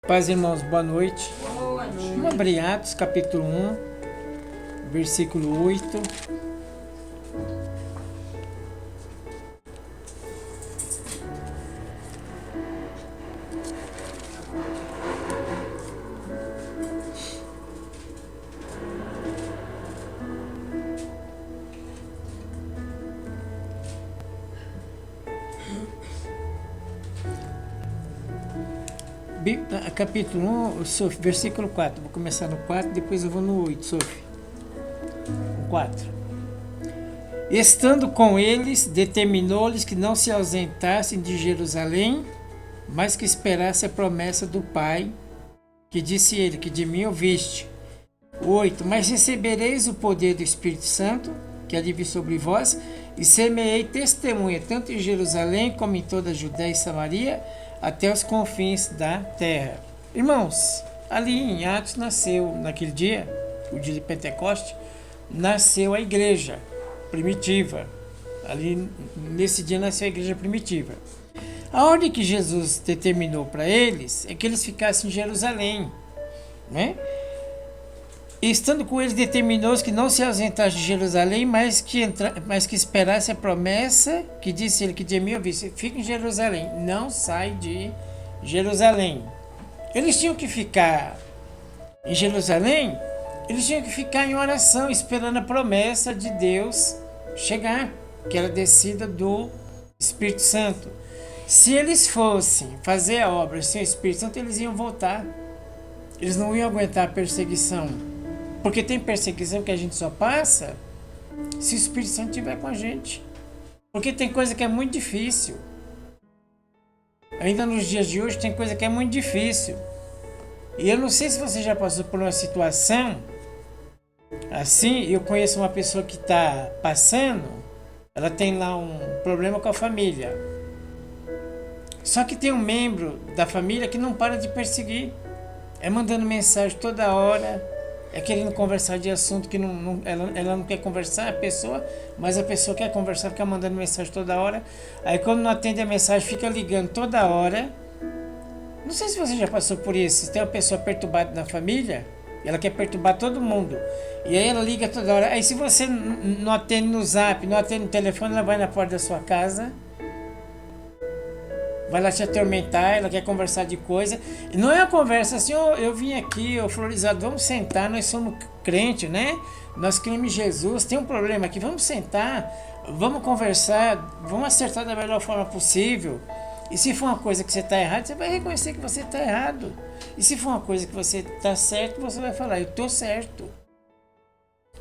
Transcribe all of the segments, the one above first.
Paz, irmãos, boa noite. Boa noite. Vamos abrir Atos, capítulo 1, versículo 8. Capítulo 1, Sophie, versículo 4. Vou começar no 4, depois eu vou no 8, Sophie. 4. Estando com eles, determinou-lhes que não se ausentassem de Jerusalém, mas que esperassem a promessa do Pai, que disse ele, que de mim ouviste. 8. Mas recebereis o poder do Espírito Santo, que há de vir sobre vós, e semeei testemunha, tanto em Jerusalém como em toda a Judéia e Samaria, até os confins da terra. Irmãos, ali em Atos nasceu, naquele dia, o dia de Pentecoste, nasceu a igreja primitiva. Ali, nesse dia, nasceu a igreja primitiva. A ordem que Jesus determinou para eles é que eles ficassem em Jerusalém, né? E estando com eles, determinou que não se ausentassem de Jerusalém, mas que esperasse a promessa que disse ele, que de mim ouvisse. Fica em Jerusalém, não sai de Jerusalém. Eles tinham que ficar em Jerusalém, eles tinham que ficar em oração, esperando a promessa de Deus chegar, que era a descida do Espírito Santo. Se eles fossem fazer a obra sem o Espírito Santo, eles iam voltar. Eles não iam aguentar a perseguição. Porque tem perseguição que a gente só passa se o Espírito Santo estiver com a gente. Porque tem coisa que é muito difícil. Ainda nos dias de hoje tem coisa que é muito difícil. E eu não sei se você já passou por uma situação assim. Eu conheço uma pessoa que está passando, ela tem lá um problema com a família. Só que tem um membro da família que não para de perseguir. É mandando mensagem toda hora. É querendo conversar de assunto que ela não quer conversar, a pessoa, mas a pessoa quer conversar, fica mandando mensagem toda hora. Aí quando não atende a mensagem, fica ligando toda hora. Não sei se você já passou por isso. Tem uma pessoa perturbada na família, ela quer perturbar todo mundo. E aí ela liga toda hora. Aí se você não atende no zap, não atende no telefone, ela vai na porta da sua casa, vai lá te atormentar, ela quer conversar de coisa. E não é uma conversa assim, eu vim aqui, Florizado, vamos sentar, nós somos crentes, né? Nós cremos em Jesus, tem um problema aqui, vamos sentar, vamos conversar, vamos acertar da melhor forma possível. E se for uma coisa que você está errado, você vai reconhecer que você está errado. E se for uma coisa que você está certo, você vai falar, eu estou certo.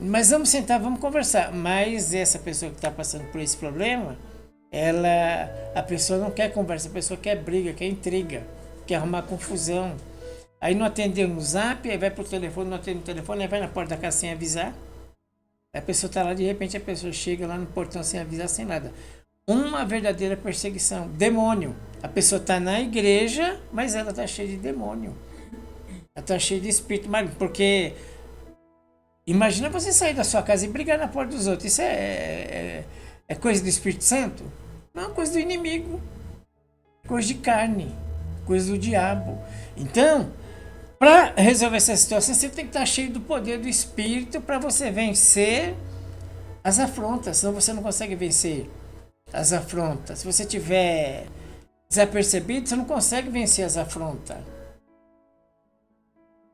Mas vamos sentar, vamos conversar. Mas essa pessoa que está passando por esse problema, a pessoa não quer conversa, a pessoa quer briga, quer intriga, quer arrumar confusão. Aí não atendeu no zap, aí vai pro telefone, não atende no telefone, aí vai na porta da casa sem avisar. Aí a pessoa tá lá, de repente a pessoa chega lá no portão sem avisar, sem nada. Uma verdadeira perseguição, demônio. A pessoa tá na igreja, mas ela tá cheia de demônio. Ela tá cheia de espírito maligno, porque imagina você sair da sua casa e brigar na porta dos outros. Isso é coisa do Espírito Santo? Não, coisa do inimigo, coisa de carne, coisa do diabo. Então, para resolver essa situação, você tem que estar cheio do poder do Espírito para você vencer as afrontas, senão você não consegue vencer as afrontas. Se você tiver desapercebido, você não consegue vencer as afrontas.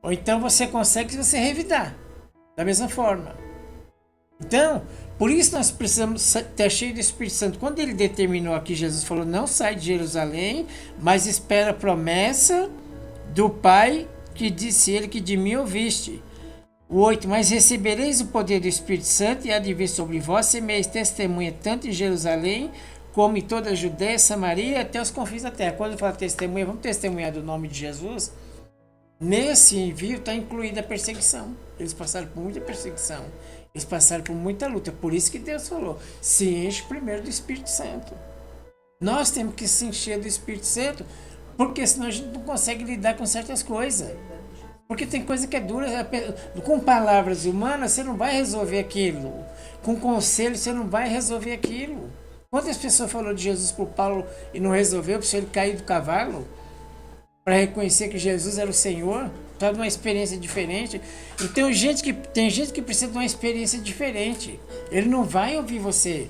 Ou então você consegue se você revidar, da mesma forma. Então, por isso nós precisamos ter cheio do Espírito Santo. Quando ele determinou aqui, Jesus falou, não sai de Jerusalém, mas espera a promessa do Pai, que disse ele, que de mim ouviste. O 8, mas recebereis o poder do Espírito Santo e há de vir sobre vós, semeis testemunha tanto em Jerusalém, como em toda a Judéia, Samaria, até os confins da terra. Quando eu falo testemunha, vamos testemunhar do nome de Jesus. Nesse envio está incluída a perseguição. Eles passaram por muita perseguição. Eles passaram por muita luta. Por isso que Deus falou, se enche primeiro do Espírito Santo. Nós temos que se encher do Espírito Santo, porque senão a gente não consegue lidar com certas coisas. Porque tem coisa que é dura. Com palavras humanas você não vai resolver aquilo. Com conselho você não vai resolver aquilo. Quantas pessoas falou de Jesus para o Paulo e não resolveu, para ele cair do cavalo? para reconhecer que Jesus era o Senhor, para uma experiência diferente. Então tem gente que precisa de uma experiência diferente. Ele não vai ouvir você.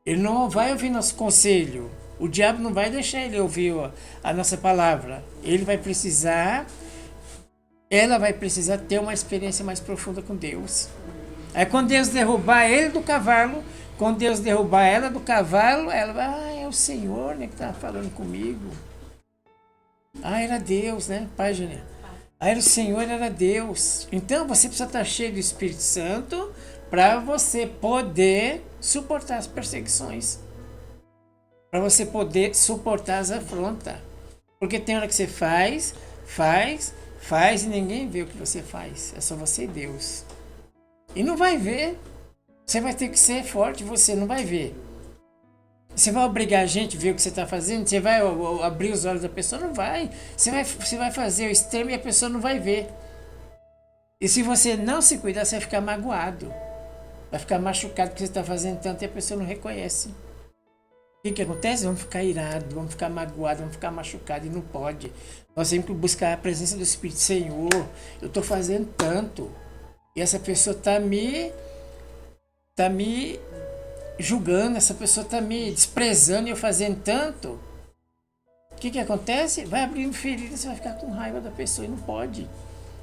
Ele não vai ouvir nosso conselho. O diabo não vai deixar ele ouvir a nossa palavra. Ela vai precisar ter uma experiência mais profunda com Deus. Aí quando Deus derrubar ele do cavalo, quando Deus derrubar ela do cavalo, ela vai, é o Senhor, né, que estava falando comigo. Era Deus, né, Pai Júnior? Era o Senhor, era Deus. Então você precisa estar cheio do Espírito Santo para você poder suportar as perseguições. Para você poder suportar as afrontas. Porque tem hora que você faz e ninguém vê o que você faz. É só você e Deus. E não vai ver. Você vai ter que ser forte, você não vai ver. Você vai obrigar a gente a ver o que você está fazendo? Você vai abrir os olhos da pessoa? Não vai. Você vai fazer o extremo e a pessoa não vai ver. E se você não se cuidar, você vai ficar magoado. Vai ficar machucado porque você está fazendo tanto e a pessoa não reconhece. O que acontece? Vamos ficar irados, vamos ficar magoados, vamos ficar machucados e não pode. Nós temos que buscar a presença do Espírito. Senhor, eu estou fazendo tanto e essa pessoa está me julgando, essa pessoa está me desprezando e eu fazendo tanto. O que acontece? Vai abrindo ferida, você vai ficar com raiva da pessoa e não pode.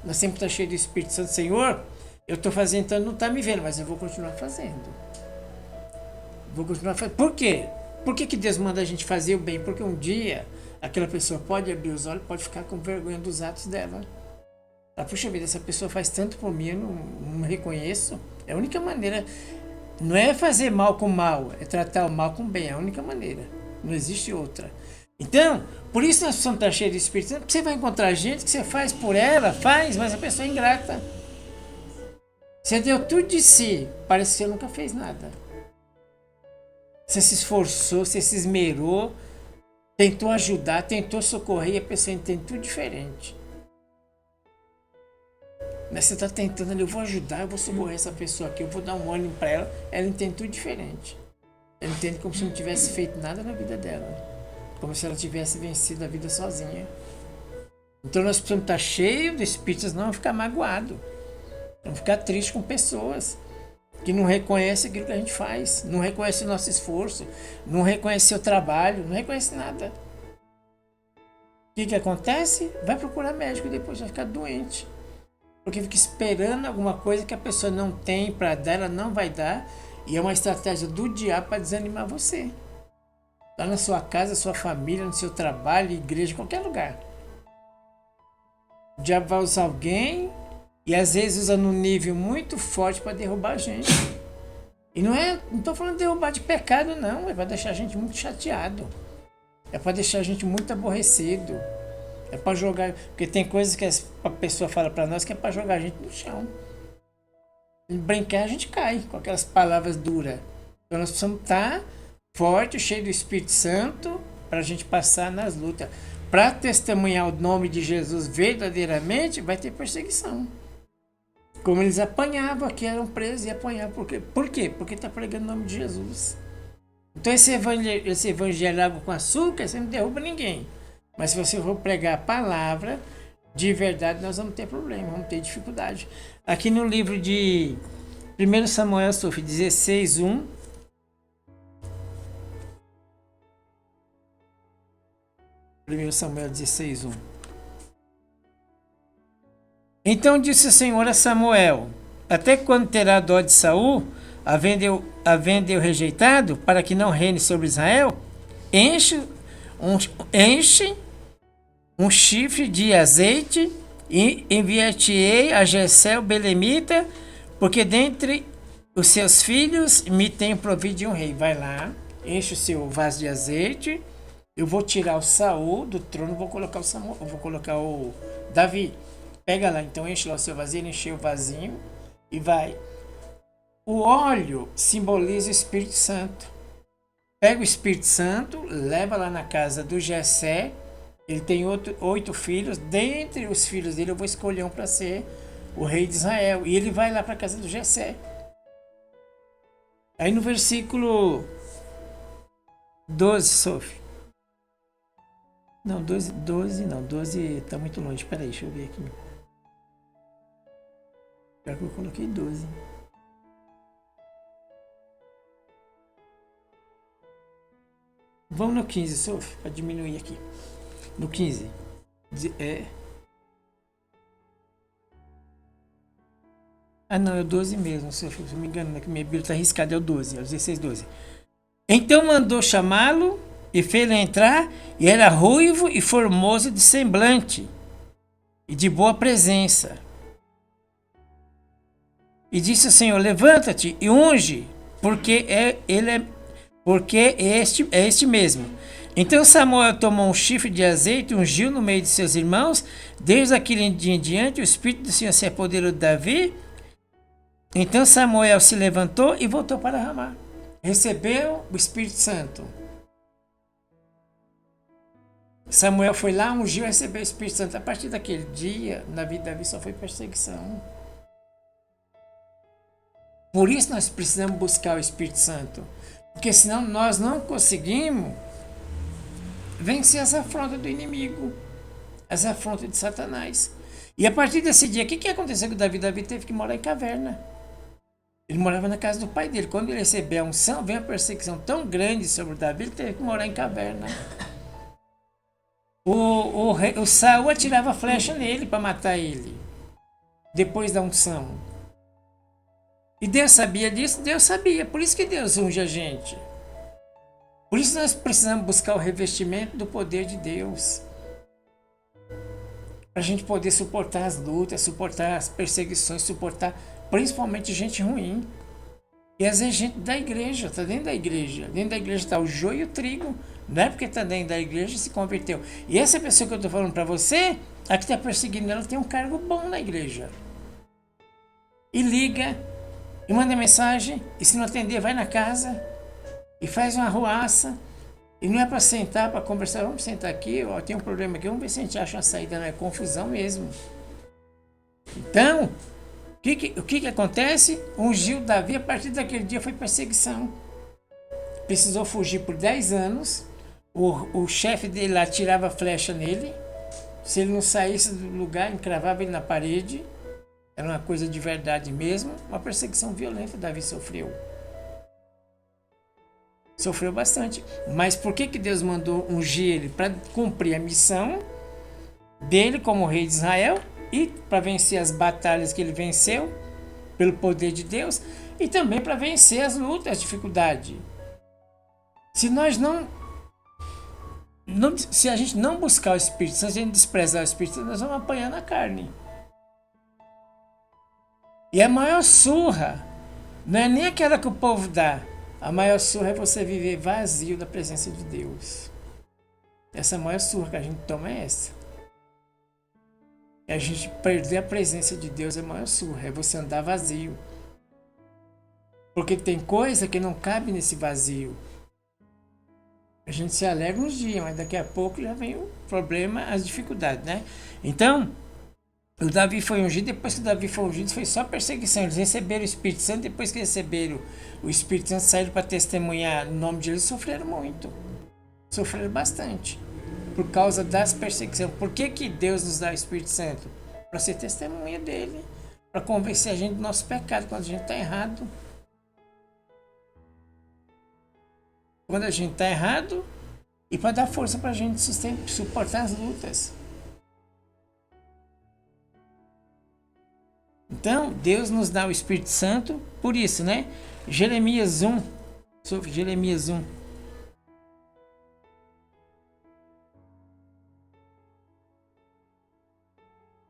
Nós sempre estamos cheios do Espírito Santo. Senhor, eu estou fazendo tanto, não está me vendo, mas eu vou continuar fazendo. Vou continuar fazendo. Por quê? Por que Deus manda a gente fazer o bem? Porque um dia aquela pessoa pode abrir os olhos, pode ficar com vergonha dos atos dela. Puxa vida, essa pessoa faz tanto por mim, eu não reconheço. É a única maneira. Não é fazer mal com mal, é tratar o mal com bem. É a única maneira. Não existe outra. Então, por isso nós precisamos estar cheios de Espírito Santo. Porque você vai encontrar gente que você faz por ela, mas a pessoa é ingrata. Você deu tudo de si, parece que você nunca fez nada. Você se esforçou, você se esmerou, tentou ajudar, tentou socorrer e a pessoa entende tudo diferente. Mas você está tentando ali, eu vou ajudar, eu vou socorrer essa pessoa aqui, eu vou dar um ânimo para ela, ela entende tudo diferente. Ela entende como se não tivesse feito nada na vida dela, como se ela tivesse vencido a vida sozinha. Então nós precisamos estar cheios de espíritos, não ficar magoado, não ficar triste com pessoas que não reconhecem aquilo que a gente faz, não reconhecem o nosso esforço, não reconhecem o trabalho, não reconhecem nada. O que acontece? Vai procurar médico e depois vai ficar doente. Porque fica esperando alguma coisa que a pessoa não tem para dar, ela não vai dar. E é uma estratégia do diabo para desanimar você. Lá na sua casa, sua família, no seu trabalho, igreja, qualquer lugar. O diabo vai usar alguém e às vezes usa num nível muito forte para derrubar a gente. E não estou falando de derrubar de pecado, não. É para deixar a gente muito chateado. É para deixar a gente muito aborrecido. É para jogar, porque tem coisas que a pessoa fala para nós que é para jogar a gente no chão. E brincar a gente cai com aquelas palavras duras. Então nós precisamos estar forte, cheio do Espírito Santo para a gente passar nas lutas. Para testemunhar o nome de Jesus verdadeiramente, vai ter perseguição. Como eles apanhavam aqui, eram presos e apanhavam. Por quê? Porque está pregando o nome de Jesus. Então esse evangelho água com açúcar, você não derruba ninguém. Mas se você for pregar a palavra, de verdade nós vamos ter problema, vamos ter dificuldade. Aqui no livro de 1 Samuel 16:1. 1 Samuel 16:1. Então disse o Senhor a Samuel: até quando terá dó de Saul, havendo eu rejeitado, para que não reine sobre Israel? Enche um chifre de azeite e enviar-te-ei a Jessé o belemita, porque dentre os seus filhos me tem provido de um rei. Vai lá, enche o seu vaso de azeite, eu vou tirar o Saul do trono, vou colocar o Davi. Pega lá, então enche lá o seu vasinho, ele encheu o vasinho e vai. O óleo simboliza o Espírito Santo. Pega o Espírito Santo, leva lá na casa do Jessé. Ele tem 8 filhos. Dentre os filhos dele, eu vou escolher um para ser o rei de Israel. E ele vai lá para a casa do Jessé. Aí no versículo 12, Sophie. Não, 12 não, 12 tá muito longe. Peraí, deixa eu ver aqui. Pior que eu coloquei 12. Vamos no 15, Sophie, para diminuir aqui. No 15. É. Ah, não, é o 12 mesmo, Sophie. Se eu me engano, que minha Bíblia está arriscada, é o 12, é o 16, 12. Então mandou chamá-lo e fez-lo entrar, e era ruivo e formoso de semblante e de boa presença. E disse ao Senhor: levanta-te e unge, porque é este mesmo. Então Samuel tomou um chifre de azeite e ungiu no meio de seus irmãos. Desde aquele dia em diante, o Espírito do Senhor se apoderou de Davi. Então Samuel se levantou e voltou para Ramá. Recebeu o Espírito Santo. Samuel foi lá, ungiu e recebeu o Espírito Santo. A partir daquele dia, na vida de Davi só foi perseguição. Por isso nós precisamos buscar o Espírito Santo. Porque senão nós não conseguimos vencer as afrontas do inimigo, as afrontas de Satanás. E a partir desse dia, o que aconteceu com Davi? Davi teve que morar em caverna. Ele morava na casa do pai dele. Quando ele recebeu a unção, veio uma perseguição tão grande sobre Davi, ele teve que morar em caverna. O Saul atirava flecha nele para matar ele, depois da unção. E Deus sabia disso? Deus sabia. Por isso que Deus unge a gente. Por isso nós precisamos buscar o revestimento do poder de Deus. Para a gente poder suportar as lutas, suportar as perseguições, suportar principalmente gente ruim. E às vezes gente da igreja, está dentro da igreja. Dentro da igreja está o joio e o trigo. Não é porque está dentro da igreja e se converteu. E essa pessoa que eu estou falando para você, a que está perseguindo ela, tem um cargo bom na igreja. E liga, e manda mensagem, e se não atender, vai na casa, e faz uma arruaça. E não é para sentar, para conversar, vamos sentar aqui, ó, tem um problema aqui, vamos ver se a gente acha uma saída, não é confusão mesmo. Então, o que acontece? Ungiu Davi, a partir daquele dia foi perseguição. Precisou fugir por 10 anos, o chefe dele lá tirava flecha nele, se ele não saísse do lugar, encravava ele na parede, era uma coisa de verdade mesmo, uma perseguição violenta Davi sofreu. Sofreu bastante. Mas por que Deus mandou ungir ele? Para cumprir a missão dele como rei de Israel e para vencer as batalhas que ele venceu pelo poder de Deus e também para vencer as lutas, as dificuldades. Se nós se a gente não buscar o Espírito Santo, se a gente desprezar o Espírito Santo, nós vamos apanhar na carne. E a maior surra não é nem aquela que o povo dá. A maior surra é você viver vazio da presença de Deus. Essa maior surra que a gente toma é essa. É a gente perder a presença de Deus é a maior surra. É você andar vazio. Porque tem coisa que não cabe nesse vazio. A gente se alegra uns dias, mas daqui a pouco já vem o problema, as dificuldades, né? Então, o Davi foi ungido, depois que o Davi foi ungido, foi só perseguição. Eles receberam o Espírito Santo, depois que receberam o Espírito Santo, saíram para testemunhar no nome de Jesus, sofreram muito. Sofreram bastante. Por causa das perseguições. Por que Deus nos dá o Espírito Santo? Para ser testemunha dele. Para convencer a gente do nosso pecado, quando a gente está errado. Quando a gente está errado, e para dar força para a gente suportar as lutas. Então, Deus nos dá o Espírito Santo por isso, né? Jeremias 1. Jeremias 1.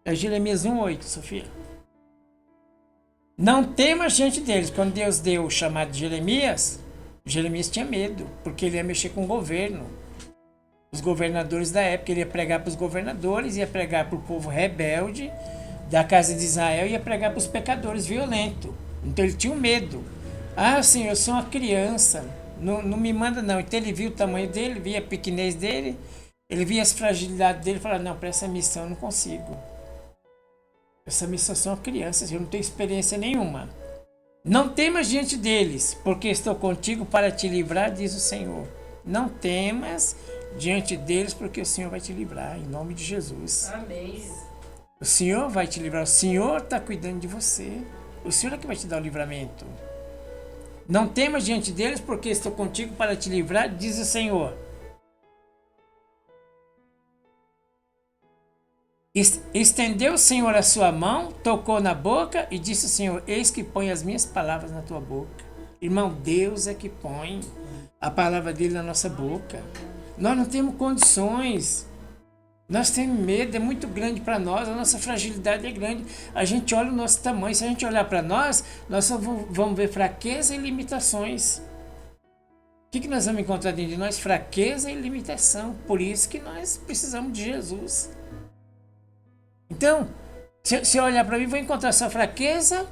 É Jeremias 1:8, Sofia. Não temas diante deles. Quando Deus deu o chamado de Jeremias, Jeremias tinha medo, porque ele ia mexer com o governo. Os governadores da época, ele ia pregar para os governadores, ia pregar para o povo rebelde da casa de Israel, ia pregar para os pecadores violentos. Então ele tinha um medo. Ah, Senhor, eu sou uma criança, não me manda não. Então ele viu o tamanho dele, via a pequenez dele, ele via as fragilidades dele e falava, não, para essa missão eu não consigo. Essa missão são uma criança, eu não tenho experiência nenhuma. Não temas diante deles, porque estou contigo para te livrar, diz o Senhor. Não temas diante deles, porque o Senhor vai te livrar, em nome de Jesus. Amém. O Senhor vai te livrar, o Senhor está cuidando de você. O Senhor é que vai te dar o livramento. Não temas diante deles, porque estou contigo para te livrar, diz o Senhor. Estendeu o Senhor a sua mão, tocou na boca e disse o Senhor, eis que põe as minhas palavras na tua boca. Irmão, Deus é que põe a palavra dele na nossa boca. Nós não temos condições. Nós temos medo, é muito grande para nós, a nossa fragilidade é grande. A gente olha o nosso tamanho, se a gente olhar para nós só vamos ver fraqueza e limitações. O que nós vamos encontrar dentro de nós? Fraqueza e limitação. Por isso que nós precisamos de Jesus. Então, se eu olhar para mim, vou encontrar só fraqueza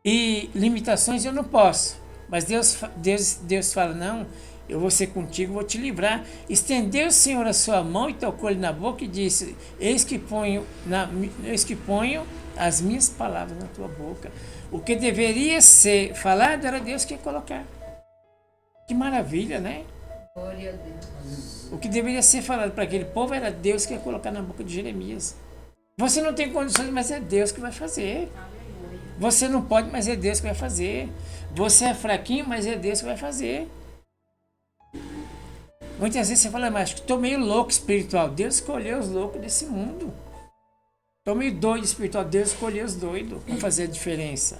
e limitações, eu não posso. Mas Deus fala, não, eu vou ser contigo, vou te livrar. Estendeu o Senhor a sua mão e tocou-lhe na boca e disse, eis que ponho as minhas palavras na tua boca. O que deveria ser falado era Deus que ia colocar. Que maravilha, né? Glória a Deus. O que deveria ser falado para aquele povo era Deus que ia colocar na boca de Jeremias. Você não tem condições, mas é Deus que vai fazer. Você não pode, mas é Deus que vai fazer. Você é fraquinho, mas é Deus que vai fazer. Muitas vezes você fala, mas estou meio louco espiritual. Deus escolheu os loucos desse mundo. Estou meio doido espiritual. Deus escolheu os doidos para fazer a diferença.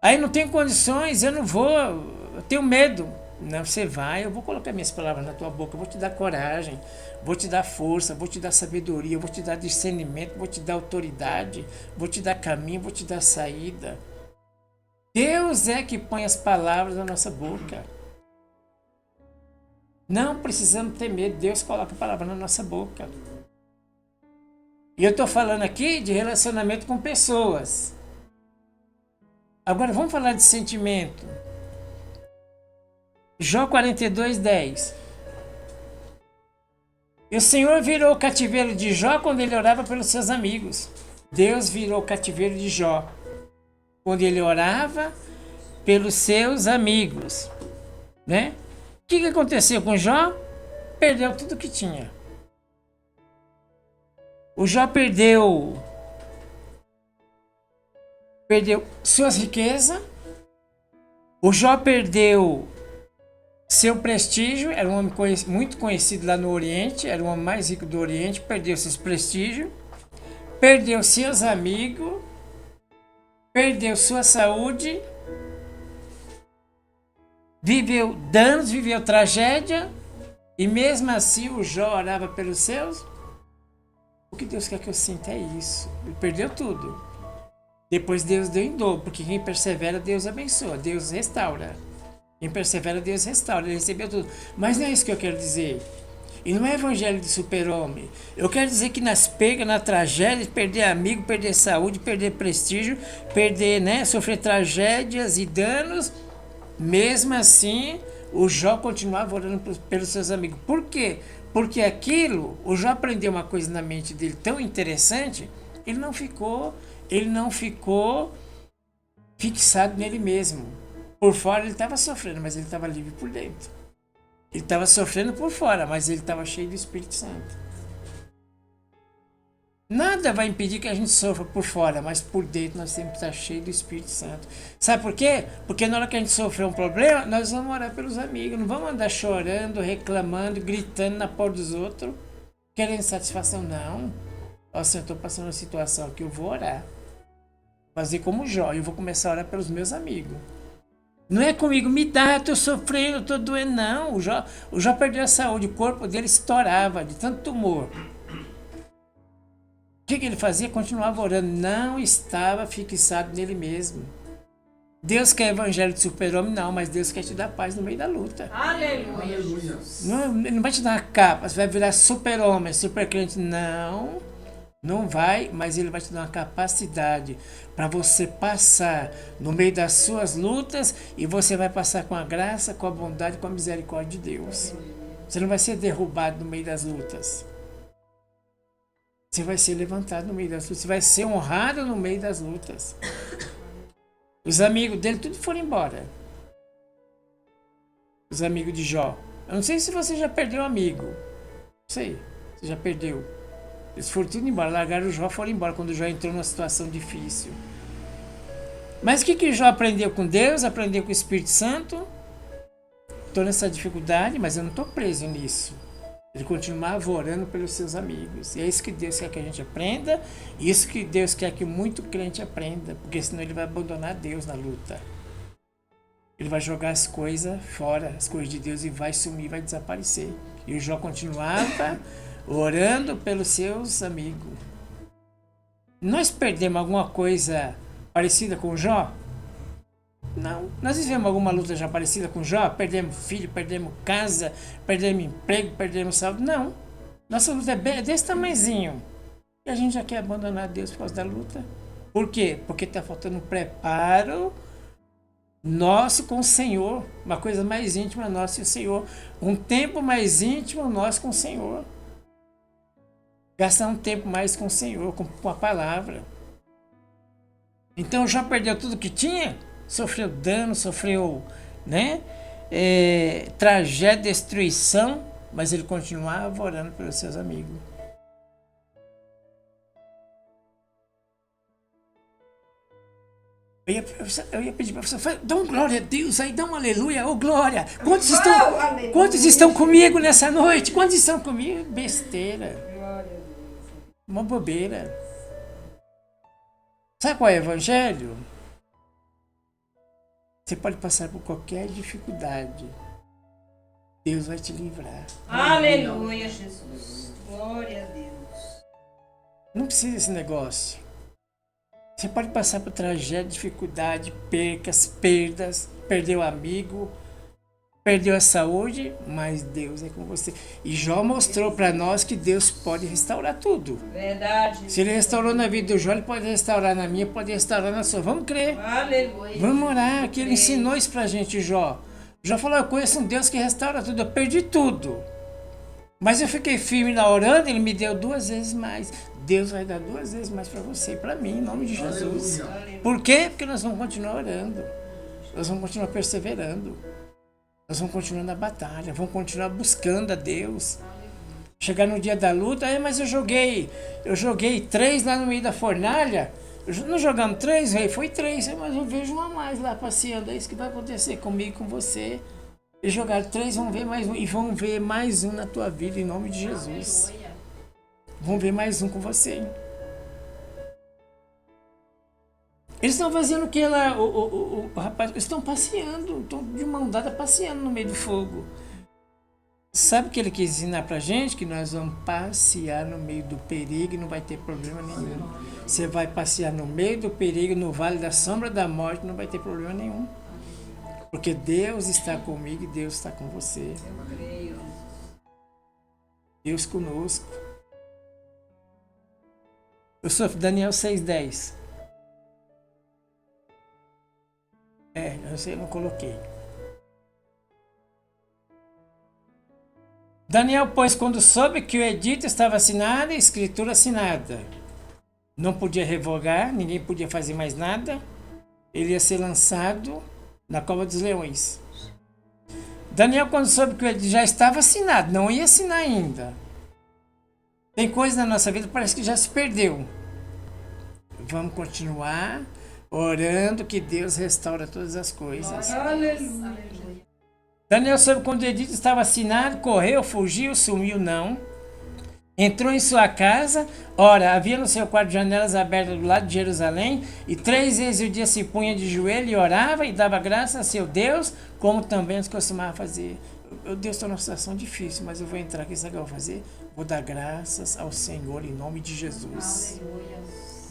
Aí não tenho condições, eu não vou, eu tenho medo. Não, você vai, eu vou colocar minhas palavras na tua boca, eu vou te dar coragem, vou te dar força, vou te dar sabedoria, vou te dar discernimento, vou te dar autoridade, vou te dar caminho, vou te dar saída. Deus é que põe as palavras na nossa boca. Não precisamos ter medo, Deus coloca a palavra na nossa boca. E eu estou falando aqui de relacionamento com pessoas. Agora vamos falar de sentimento. Jó 42:10. E o Senhor virou o cativeiro de Jó quando ele orava pelos seus amigos. Deus virou o cativeiro de Jó quando ele orava pelos seus amigos, né? O que aconteceu com Jó? Perdeu tudo que tinha. O Jó perdeu suas riquezas. O Jó perdeu seu prestígio, era um homem muito conhecido lá no Oriente, era o homem mais rico do Oriente, perdeu seus prestígios, perdeu seus amigos, perdeu sua saúde, viveu danos, viveu tragédia, e mesmo assim o Jó orava pelos seus. O que Deus quer que eu sinta é isso. Ele perdeu tudo. Depois Deus deu em dobro, porque quem persevera, Deus abençoa, Deus restaura. Quem persevera, Deus restaura, ele recebeu tudo. Mas não é isso que eu quero dizer. E não é evangelho de super-homem. Eu quero dizer que nas perdas, na tragédia, perder amigo, perder saúde, perder prestígio, perder, né, sofrer tragédias e danos, mesmo assim, o Jó continuava orando pelos seus amigos. Por quê? Porque aquilo, o Jó aprendeu uma coisa na mente dele tão interessante, ele não ficou fixado nele mesmo. Por fora ele estava sofrendo, mas ele estava livre por dentro. Ele estava sofrendo por fora, mas ele estava cheio do Espírito Santo. Nada vai impedir que a gente sofra por fora, mas por dentro nós temos que estar cheios do Espírito Santo. Sabe por quê? Porque na hora que a gente sofrer um problema, nós vamos orar pelos amigos. Não vamos andar chorando, reclamando, gritando na porta dos outros, querendo satisfação. Não. Ó, Senhor, eu estou passando uma situação aqui, eu vou orar. Fazer como Jó, eu vou começar a orar pelos meus amigos. Não é comigo, me dá, eu estou sofrendo, eu estou doendo. Não, o Jó perdeu a saúde, o corpo dele estourava de tanto tumor. O que ele fazia? Continuava orando, não estava fixado nele mesmo. Deus quer evangelho de super-homem? Não, mas Deus quer te dar paz no meio da luta. Aleluia. Ele não vai te dar uma capa, você vai virar super-homem, super-crente. Não. Não vai, mas ele vai te dar uma capacidade para você passar no meio das suas lutas e você vai passar com a graça, com a bondade, com a misericórdia de Deus. Você não vai ser derrubado no meio das lutas. Você vai ser levantado no meio das lutas. Você vai ser honrado no meio das lutas. Os amigos dele tudo foram embora. Os amigos de Jó. Eu não sei se você já perdeu amigo. Não sei, você já perdeu. Eles foram tudo embora, largaram o Jó e foram embora quando o Jó entrou numa situação difícil. Mas o que o Jó aprendeu com Deus? Aprendeu com o Espírito Santo? Estou nessa dificuldade, mas eu não estou preso nisso. Ele continuava orando pelos seus amigos. E é isso que Deus quer que a gente aprenda. E isso que Deus quer que muito crente aprenda. Porque senão ele vai abandonar Deus na luta. Ele vai jogar as coisas fora, as coisas de Deus, e vai sumir, vai desaparecer. E o Jó continuava orando pelos seus amigos. Nós perdemos alguma coisa parecida com o Jó? Não. Nós vivemos alguma luta já parecida com o Jó? Perdemos filho, perdemos casa, perdemos emprego, perdemos saúde? Não. Nossa luta é desse tamanhozinho. E a gente já quer abandonar Deus por causa da luta. Por quê? Porque está faltando um preparo nosso com o Senhor. Uma coisa mais íntima nossa e o Senhor. Um tempo mais íntimo nosso com o Senhor. Gastar um tempo mais com o Senhor, com a palavra. Então já perdeu tudo que tinha? Sofreu dano, sofreu, né? Tragédia, destruição, mas ele continuava orando pelos seus amigos. Eu ia pedir para você, dá um glória a Deus aí, dá um aleluia, ô glória. Quantos estão comigo nessa noite? Quantos estão comigo? Besteira. Uma bobeira. Sabe qual é o evangelho? Você pode passar por qualquer dificuldade. Deus vai te livrar. Aleluia, Jesus. Glória a Deus. Não precisa desse negócio. Você pode passar por tragédia, dificuldade, perdas, perdeu amigo, perdeu a saúde, mas Deus é com você. E Jó mostrou para nós que Deus pode restaurar tudo. Verdade. Se ele restaurou na vida do Jó, ele pode restaurar na minha, pode restaurar na sua. Vamos crer. Aleluia. Vamos orar, que ele ensinou isso pra gente, Jó. Jó falou, eu conheço um Deus que restaura tudo, eu perdi tudo. Mas eu fiquei firme lá orando, ele me deu 2 vezes mais. Deus vai dar 2 vezes mais para você e para mim, em nome de Jesus. Aleluia. Por quê? Porque nós vamos continuar orando. Nós vamos continuar perseverando. Nós vamos continuar na batalha. Vamos continuar buscando a Deus. Chegar no dia da luta, mas eu joguei 3 lá no meio da fornalha. Não jogamos 3, rei? Foi 3, mas eu vejo uma mais lá passeando. É isso que vai acontecer comigo e com você. Eles jogaram 3, vão ver mais um. E vão ver mais um na tua vida, em nome de Jesus. Vão ver mais um com você. Eles estão fazendo o que lá? O rapaz, eles estão passeando, estão de mão dada passeando no meio do fogo. Sabe o que ele quis ensinar pra gente? Que nós vamos passear no meio do perigo e não vai ter problema nenhum. Você vai passear no meio do perigo, no vale da sombra da morte, não vai ter problema nenhum. Porque Deus está comigo e Deus está com você. Eu creio. Deus conosco. Eu sou Daniel 6,10. Eu sei, eu não coloquei. Daniel, pois, quando soube que o edito estava assinado, a escritura assinada, não podia revogar, ninguém podia fazer mais nada, ele ia ser lançado na cova dos leões. Daniel, quando soube que o edito já estava assinado, não ia assinar ainda. Tem coisa na nossa vida que parece que já se perdeu. Vamos continuar orando que Deus restaura todas as coisas. Aleluia. Daniel soube quando o edito estava assinado, correu, fugiu, sumiu, não. Entrou em sua casa, ora, havia no seu quarto janelas abertas do lado de Jerusalém, e 3 vezes o dia se punha de joelho e orava e dava graças a seu Deus, como também os costumava fazer. Deus está numa situação difícil, mas eu vou entrar aqui, sabe o que eu vou fazer? Vou dar graças ao Senhor em nome de Jesus. Aleluia.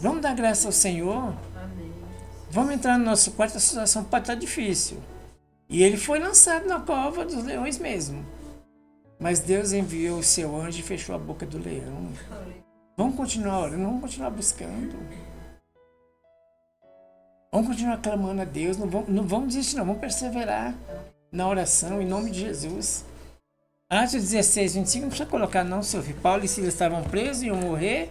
Vamos dar graças ao Senhor? Amém. Vamos entrar no nosso quarto, a situação pode estar difícil. E ele foi lançado na cova dos leões mesmo. Mas Deus enviou o seu anjo e fechou a boca do leão. Vamos continuar orando, vamos continuar buscando. Vamos continuar clamando a Deus, não vamos desistir não, vamos perseverar na oração em nome de Jesus. Atos 16, 25, não precisa colocar não, seu filho. Paulo e Silas estavam presos, iam morrer,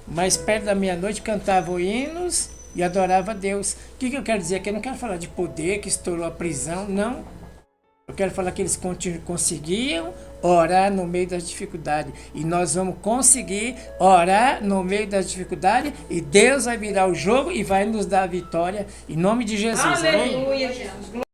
mas perto da meia-noite cantavam hinos e adoravam a Deus. O que eu quero dizer aqui? Eu não quero falar de poder que estourou a prisão, não. quero falar que eles conseguiam orar no meio das dificuldades. E nós vamos conseguir orar no meio das dificuldades e Deus vai virar o jogo e vai nos dar a vitória em nome de Jesus. Amém? Aleluia, Jesus.